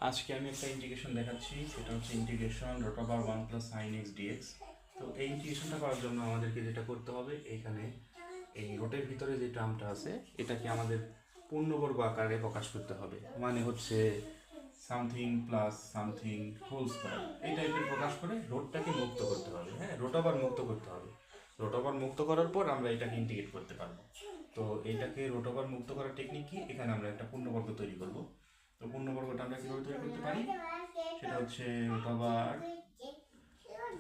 আজকে আমি একটা ইন্টিগ্রেশন দেখাচ্ছি, সেটা হচ্ছে ইন্টিগ্রেশন √1 + sin x dx। তো এই ইন্টিগ্রেশনটা করার জন্য আমাদেরকে যেটা করতে হবে, এইখানে এই রোটের ভিতরে যে টার্মটা আছে এটাকে আমাদের পূর্ণবর্গ আকারে প্রকাশ করতে হবে, মানে হচ্ছে something plus something whole square এই টাইপের প্রকাশ করে রোটটাকে মুক্ত করতে হবে। হ্যাঁ, রোট আবার মুক্ত করতে হবে। রোট আবার মুক্ত করার পর আমরা এটাকে ইন্টিগ্রেট করতে পারবো। তো এইটাকে রোট আবার মুক্ত করার টেকনিক কি, এখানে আমরা একটা পূর্ণবর্গ তৈরি করব। তো পূর্ণবর্গটা আমরা কীভাবে তৈরি করতে পারি, সেটা হচ্ছে রুট ওভার,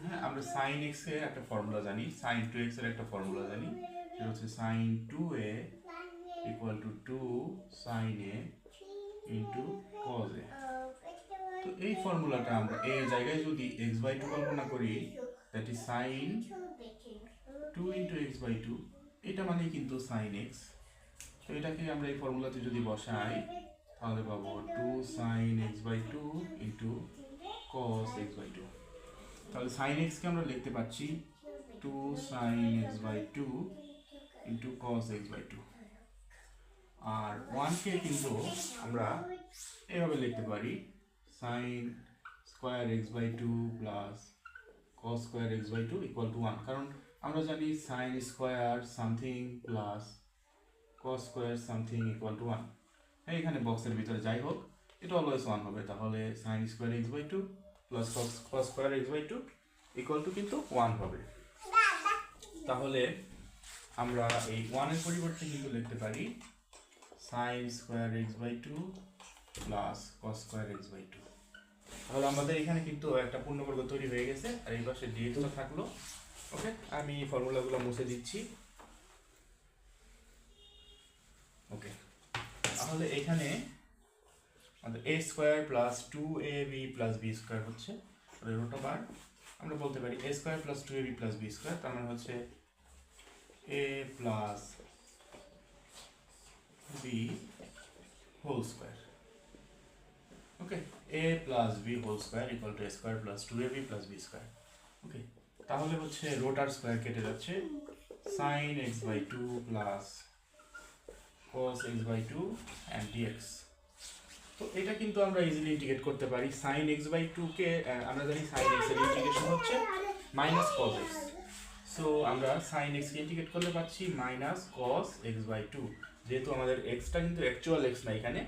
হ্যাঁ আমরা সাইন এক্স এর একটা ফর্মুলা জানি, সাইন 2x এর একটা ফর্মুলা জানি, সেটা হচ্ছে sine 2a equal to 2 sine A into cos A. তো এই ফর্মুলাটা আমরা এর জায়গায় যদি x/2 কল্পনা করি, that is sign 2 into x/2, এটা মানে কিন্তু সাইন এক্স। তো এটাকে আমরা এই ফর্মুলাতে যদি বসাই তাহলে পাবো 2 sin x/2 into cos x/2। তাহলে sin x কে আমরা লিখতে পাচ্ছি 2 sin x/2 into cos x/2। আর 1 কে কিন্তু আমরা এভাবে লিখতে পারি sin square x/2 plus cos square x/2 equal to 1, কারণ আমরা জানি sin square something plus cos square something equal to 1। এইখানে বক্সের ভিতরে যাই হোক, এটা অলওয়েজ 1 হবে। তাহলে sine square x/2 plus cos square x/2 equal to কিন্তু 1 হবে। তাহলে আমরা এই 1 এর পরিবর্তে কিন্তু লিখতে পারি sine square x/2 plus cos square x/2। তাহলে আমাদের এখানে কিন্তু একটা পূর্ণবর্গ তৈরি হয়ে গেছে, আর এই পাশে dxটা থাকলো। ওকে, আমি ফর্মুলাগুলো মুছে দিচ্ছি। ওকে, তাহলে এখানে আমাদের a square plus 2ab plus b square হচ্ছে রুট ওভার, আমরা বলতে পারি a square plus 2ab plus b square, তার মানে হচ্ছে a plus b whole square. Okay, a plus b whole square equal to a square plus 2ab plus b square. Okay, তাহলে হচ্ছে root আর square কেটে যাচ্ছে, sin x/2 plus cos x/2 and dx। তো এটা কিন্তু আমরা ইজিলি ইন্টিগ্রেট করতে পারি। sin x/2 কে আমরা জানি sin x এর ইন্টিগ্রেশন হচ্ছে মাইনাস cos x। সো আমরা sin x কে ইন্টিগ্রেট করলে পাচ্ছি মাইনাস cos x/2। যেহেতু আমাদের x টা কিন্তু অ্যাকচুয়াল x না, এখানে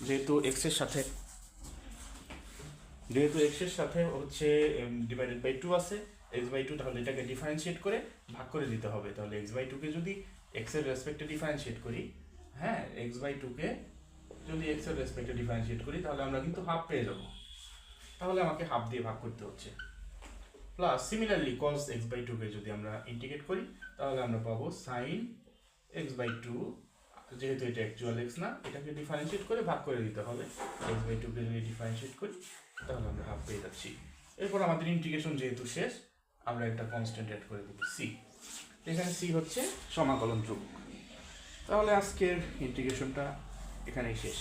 যেহেতু x এর সাথে হচ্ছে ডিভাইডেড বাই 2 আছে x/2, তাহলে এটাকে ডিফারেন্সিয়েট করে ভাগ করে দিতে হবে। তাহলে x/2 কে যদি x এর রেসপেক্টে ডিফারেন্সিয়েট করি, হ্যাঁ x/2 কে যদি x এর রেসপেক্টে ডিফারেন্সিয়েট করি তাহলে আমরা কিন্তু হাফ পেয়ে যাব। তাহলে আমাকে হাফ দিয়ে ভাগ করতে হচ্ছে। প্লাস সিমিলারলি cos x/2 কে যদি আমরা ইন্টিগ্রেট করি তাহলে আমরা পাবো sin x/2, যেহেতু এটা অ্যাকচুয়াল x না, এটাকে ডিফারেন্সিয়েট করে ভাগ করে দিতে হবে। x/2 কে যদি ডিফারেন্সিয়েট করি তাহলে আমরা হাফ পেয়ে যাচ্ছি। এরপর আমাদের ইন্টিগ্রেশন যেহেতু শেষ, আমরা একটা কনস্ট্যান্ট অ্যাড করে দেব c। এখানে c হচ্ছে সমাকলন ধ্রুবক। তাহলে আজকের ইন্টিগ্রেশনটা এখানেই শেষ।